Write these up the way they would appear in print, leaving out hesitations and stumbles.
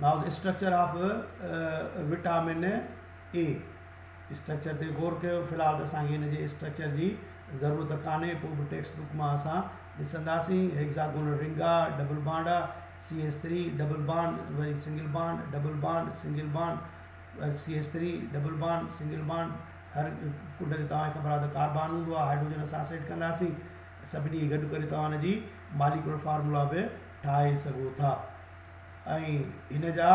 Now the structure of vitamin A structure ते गौर कयो। फ़िलहाल त असांखे हिन जे स्ट्रक्चर जी ज़रूरत कान्हे, पोइ बि टेक्स्ट बुक मां असां ॾिसंदासीं। हेक्सागोनल रिंग आहे, डबल बॉन्ड आहे, CH3 डबल बॉन्ड, वरी single bond, double bond, single bond, CH3 double bond, single bond. हर कुंड ते तव्हांखे ख़बर आहे त कार्बन हूंदो आहे, हाइड्रोजन असां सेट कंदासीं, सभिनी खे गॾु करे तव्हां हुनजी मालिकुलर फार्मूला बि ठाहे सघो था। ऐं हिन जा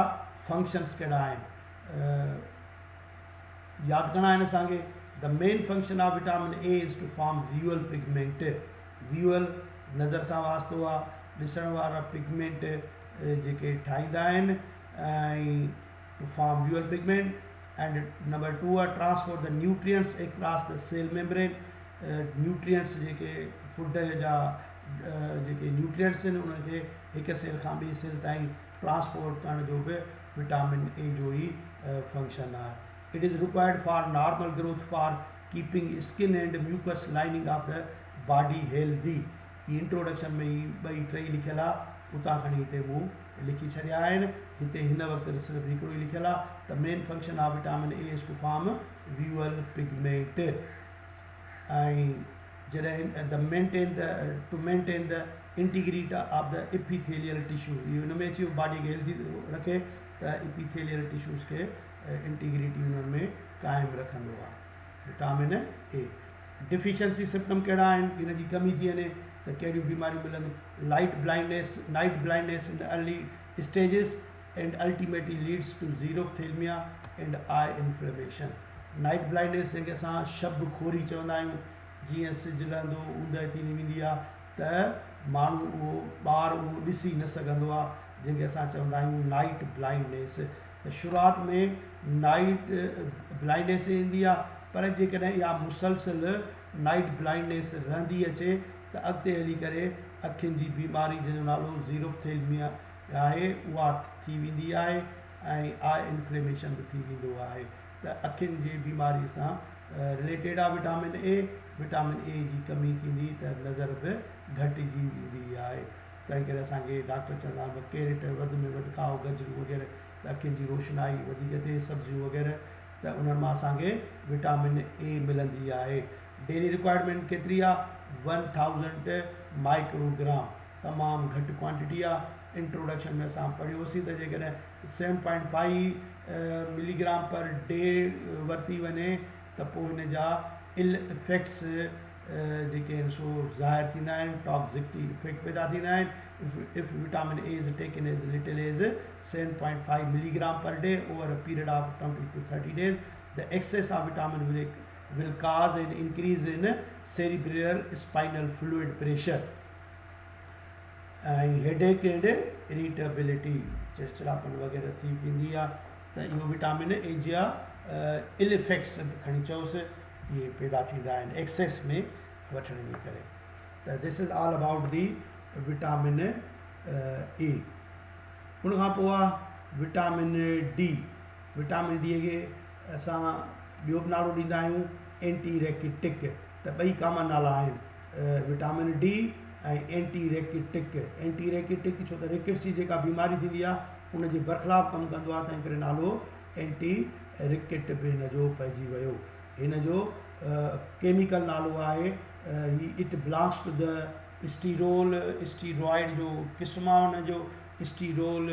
फंक्शन्स कहिड़ा आहिनि यादि करणा आहिनि असांखे। The main function of vitamin A is to form visual pigment. Visual नज़र सां वास्तो आहे, ॾिसण वारा पिगमेंट जेके ठाहींदा आहिनि ऐं to form visual pigment. And number 2 आहे transport the nutrients across the cell membrane. Nutrients जेके फूड जा जेके न्यूट्रिएंट्स आहिनि उनखे हिकु सेल खां ॿिए सेल ताईं ट्रांसपोर्ट करण जो बि विटामिन ए जो ई फंक्शन आहे। It is required for normal growth for keeping skin and mucous lining of the body healthy. Introduction में ई ॿई टई लिखियल आहे, उतां खणी हिते मूं लिखी छॾिया आहिनि। हिते हिन वक़्तु सिर्फ़ु हिकिड़ो ई लिखियल आहे। The main function of vitamin A is to form visual pigment. ऐं जॾहिं to maintain the integrity of the epithelial tissue, इहो हुन में अची बॉडी खे हेल्दी रखे त एपिथेलियल टिश्यूज़ खे इंटीग्रिटी हुननि में क़ाइमु रखंदो आहे। विटामिन ए डिफिशंसी सिम्पटम कहिड़ा आहिनि, हिन जी कमी थी वञे त कहिड़ियूं बीमारियूं मिलंदियूं। Night blindness in the early stages and ultimately leads to xerophthalmia and eye inflammation. Night blindness जंहिंखे असां शब खोरी चवंदा आहियूं, जीअं सिजु लहंदो ऊंदहि थींदी वेंदी आहे त माण्हू उहो ॿारु उहो ॾिसी न सघंदो आहे, जंहिंखे असां चवंदा आहियूं नाइट ब्लाइंडनेस। त शुरूआति में नाइट ब्लाइंडनेस ईंदी आहे, पर जेकॾहिं इहा मुसलसल नाइट ब्लाइंडनेस रहंदी अचे त अॻिते हली करे अखियुनि जी बीमारी जंहिंजो नालो ज़ीरोथेल्मिया आहे उहा थी वेंदी आहे ऐं आई इन्फ्लेमेशन बि थी वेंदो आहे। त अखियुनि जी बीमारी सां रिलेटेड आहे विटामिन ए। विटामिन ए जी कमी थींदी त नज़र बि घटिजी वेंदी आहे। तंहिं करे असांखे डॉक्टर चवंदा आहिनि कैरेट वधि में वधि खाओ, गजरूं वग़ैरह, त अखियुनि जी रोशनाई वधीक थिए, सब्जियूं वग़ैरह, त उन्हनि मां असांखे विटामिन ए मिलंदी आहे। डेली रिक्वायरमेंट केतिरी आहे? 1000 माइक्रोग्राम, तमामु घटि क्वांटिटी आहे। इंट्रोडक्शन में असां पढ़ियोसीं त जेकॾहिं 7.5 मिलीग्राम पर डे वरिती वञे त पोइ हिन जा इल इफेक्ट्स जेके आहिनि सो ज़ाहिर थींदा आहिनि, टॉक्सिसिटी इफेक्ट पैदा थींदा आहिनि। If vitamin A is taken as little as 7.5 milligram per day over a period of 20 to 30 days, the excess of vitamin will cause an increase in cerebral spinal fluid pressure and headache and irritability, चिड़चिड़ापन वग़ैरह थी वेंदी आहे। त इहो vitamin A जा इल effects खणी चयोसि इहे पैदा थींदा आहिनि एक्सेस में वठण जे करे। त this is all about the vitamin A. उन खां पोइ आहे विटामिन डी। विटामिन डी खे असां ॿियो बि नालो ॾींदा आहियूं एंटी रेकिटिक। त ॿई कॉमन नाला आहिनि, विटामिन डी ऐं एंटी रेकिटिक। एंटी रेकिटिक छो त रेकिट्स जी जेका बीमारी थींदी आहे उनजे बरख़िलाफ़ कमु कंदो आहे, तंहिं करे नालो एंटी रेकिट बि हिन जो पइजी वियो। हिन जो केमिकल नालो आहे it belongs to the steroid जो क़िस्म आहे हुनजो, स्टीरोल,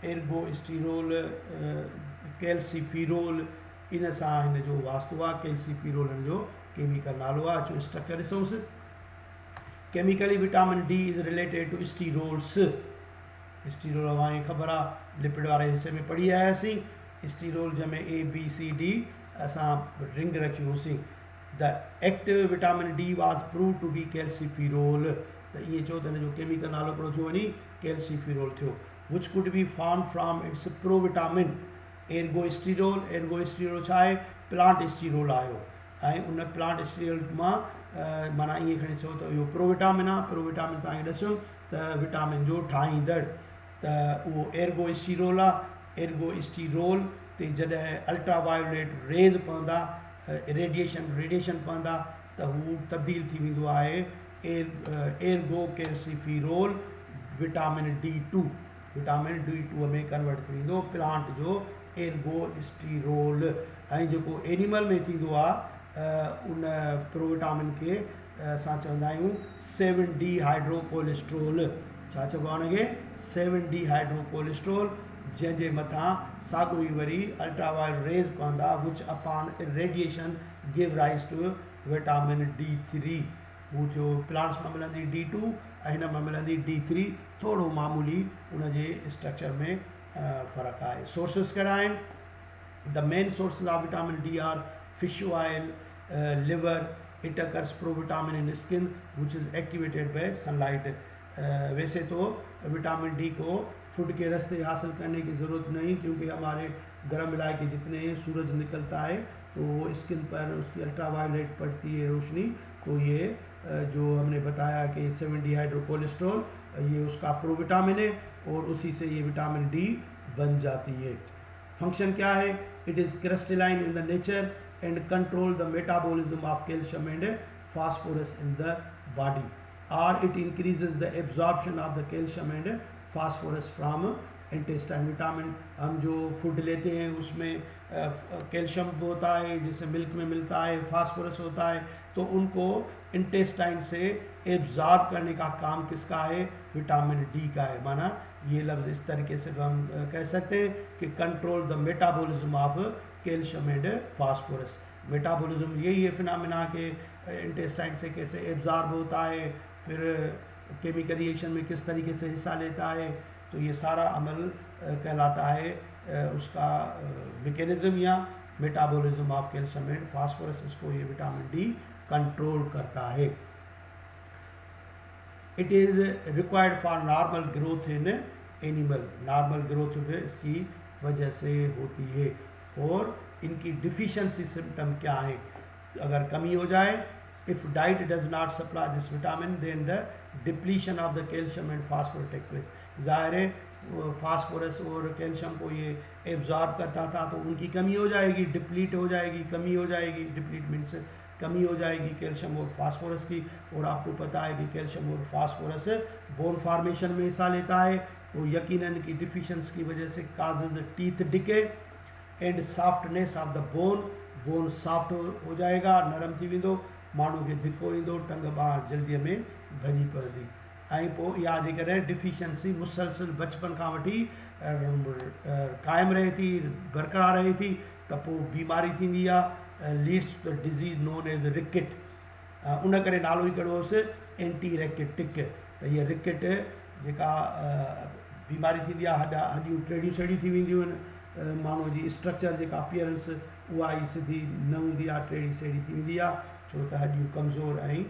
एर्गोस्टीरोल, कैल्सीफिरोल, इन सां हिन जो वास्तो आहे। कैल्सीफिरोल हिन जो केमिकल नालो आहे। अचो स्ट्रक्चर ॾिसूंसि। Chemically vitamin D is related to sterols. Sterol तव्हांखे ख़बर आहे, लिपिड वारे हिसे में पढ़ी आयासीं। स्टीरोल जंहिंमें ABCD असां रिंग रखी हुईसीं। The active vitamin D was prove to be calciferol. त ईअं चओ त हिन जो केमिकल नालो हिकिड़ो थियो वञी कैल्सीफिरोल थियो। Which could be form from its provitamin ergosterol. Ergosterol छा आहे? प्लांट स्टीरोल आयो ऐं उन प्लांट स्टीरोल मां माना ईअं खणी चओ त इहो प्रोविटामिन आहे। प्रोविटामिन तव्हांखे ॾिसूं त विटामिन जो ठाहींदड़, त उहो एर्गोस्टीरोल आहे। एर्गोस्टीरोल ते जॾहिं अल्ट्रावायोलेट रेज़ पवंदा, रेडिएशन पवंदा त हू तब्दील थी वेंदो आहे Ergo calciferol vitamin D2। Vitamin D2 में कन्वर्ट थी वेंदो प्लांट जो एर्गोस्टिरोल। ऐं जेको एनिमल में थींदो आहे उन प्रोविटामिन खे असां चवंदा आहियूं 7D हाइड्रोकोलेस्ट्रोल। छा चइबो आहे हुनखे? 7D हाइड्रोकोलेस्ट्रोल, जंहिंजे मथां साॻियो ई वरी अल्ट्रावायलेट रेज़ पवंदा which upon radiation give rise to vitamin D3। हू जो प्लांट्स में मिलंदी D2 ऐं हिन में मिलंदी D3, थोरो मामूली उनजे स्ट्रक्चर में फ़र्क़ु आहे। सोर्सिस कहिड़ा आहिनि? The main sources of vitamin D are fish oil, liver, it occurs provitamin in skin which is activated by sunlight. वैसे तो विटामिन D को फूड के रास्ते हासिल करने की ज़रूरत नहीं, क्योंकि हमारे गर्म इलाके जितने सूरज निकलता है तो वो स्किन पर उसकी अल्ट्रावायलेट पड़ती है रोशनी, तो ये जो हमने बताया कि 7D हाइड्रोकोलेस्ट्रोल ये उसका प्रोविटामिन है और उसी से ये विटामिन D बन जाती है। फंक्शन क्या है? It is crystalline in the nature and control the metabolism of calcium and phosphorus in the body, और it increases the absorption of the calcium and phosphorus from intestine. Vitamin हम जो food लेते हैं उसमें calcium होता है जैसे milk में मिलता है, फास्फोरस होता है, तो उनको इंटेस्टाइन से एब्जॉर्ब करने का काम किसका है? विटामिन D का है। माना ये लफ्ज़ इस तरीके से हम कह सकते हैं कि control the metabolism of calcium and phosphorus. Metabolism यही है फिनोमेना के इंटेस्टाइन से कैसे एब्जॉर्ब होता है, फिर केमिकल रिएक्शन में किस तरीके से हिस्सा लेता है, तो ये सारा अमल कहलाता है उसका मैकेनिज्म या metabolism of calcium and phosphorus. उसको ये विटामिन D कंट्रोल करता है। It is required for normal growth in animal. Normal growth में इसकी वजह से होती है। और इनकी डिफिशिएंसी सिम्टम क्या है? अगर कमी हो जाए, if diet does not supply this vitamin then the depletion of the calcium and phosphorus take place. ज़ाहिर है फास्फोरस और कैल्शियम को ये एब्जॉर्ब करता था तो उनकी कमी हो जाएगी, डिप्लीट हो जाएगी, कमी हो जाएगी। डिप्लीट मीन्स कमी हो जाएगी कैल्शियम और फास्फोरस की। और आपको पता है कि कैल्शियम और फास्फोरस बोन फॉर्मेशन में हिस्सा लेता है, तो यकीनन की डिफिशिएंसी की वजह से causes the teeth decay and softness of the bone. Bone soft हो जाएगा, नरम थी वेंदो, माण्हू खे धिको ईंदो, टंग ॿार जल्दीअ में भॼी पवंदी। ऐं पोइ इहा जेकॾहिं डिफिशिएंसी मुसलसिल बचपन खां वठी क़ाइमु रहे थी, बरक़रार रहे थी, त पोइ बीमारी थींदी आहे, leads the disease known as rickets. उन करे नालो ई कहिड़ो हुअसि? Anti rachitic. त हीअ रिकेट जेका बीमारी थींदी आहे, हॾियूं टेढ़ियूं सेढ़ियूं थी वेंदियूं आहिनि, माण्हूअ जी स्ट्रक्चर जेका अपीयरेंस उहा ई सिधी न हूंदी आहे, टेढ़ी सेढ़ी थी वेंदी आहे, छो त हॾियूं कमज़ोर ऐं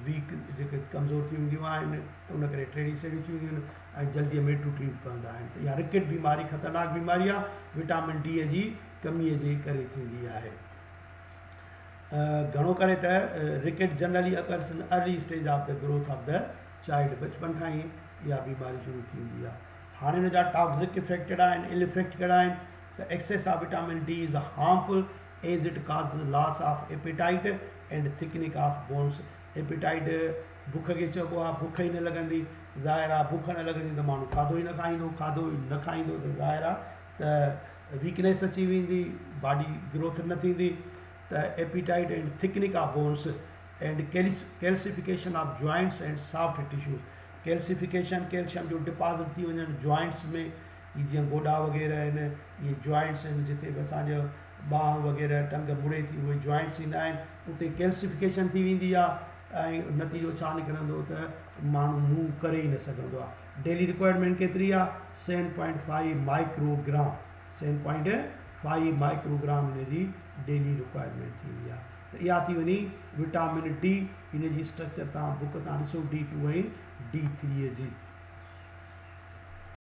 वीक जेके कमज़ोर थी वेंदियूं आहिनि, त उन करे टेढ़ी सेढ़ियूं थी वेंदियूं आहिनि ऐं जल्दीअ में टुटी पवंदा आहिनि। त इहा रिकेट बीमारी ख़तरनाक बीमारी आहे, विटामिन D जी कमीअ जे करे थींदी आहे। घणो करे त rickets generally occurs in early stage of the growth of the child. बचपन खां ई इहा बीमारी शुरू थींदी आहे। हाणे हिन जा टॉक्सिक इफेक्ट कहिड़ा आहिनि, इल इफेक्ट कहिड़ा आहिनि? त excess of vitamin D is harmful as it cause loss of appetite and thickening of bones. Appetite बुख खे चइबो आहे, बुख ई न लॻंदी, ज़ाहिर आहे बुख न लॻंदी त माण्हू खाधो ई न खाईंदो, खाधो ई न खाईंदो त ज़ाहिर आहे त वीकनेस अची वेंदी, बॉडी ग्रोथ न थींदी। त appetite and thickening of bones and calcification of joints and soft tissues. Calcification calcium जो डिपॉज़िट थी वञनि जॉइंट्स में, जीअं गोॾा वग़ैरह आहिनि, इहे जॉइंट्स आहिनि जिते बि असांजो बांह वग़ैरह टंग मुड़े थी, उहे जॉइंट्स ईंदा आहिनि, उते कैल्सिफिकेशन थी वेंदी आहे ऐं नतीजो छा निकिरंदो त माण्हू मुंहुं करे ई न सघंदो आहे। डेली रिक्वायरमेंट केतिरी आहे? 7.5 माइक्रोग्राम। 7.5 माइक्रोग्राम हिन जी डेली रिक्वायरमेंट थींदी आहे। त इहा थी वञी विटामिन D। हिन जी स्ट्रक्चर तव्हां बुक तां ॾिसो D2 ऐं D3 जी।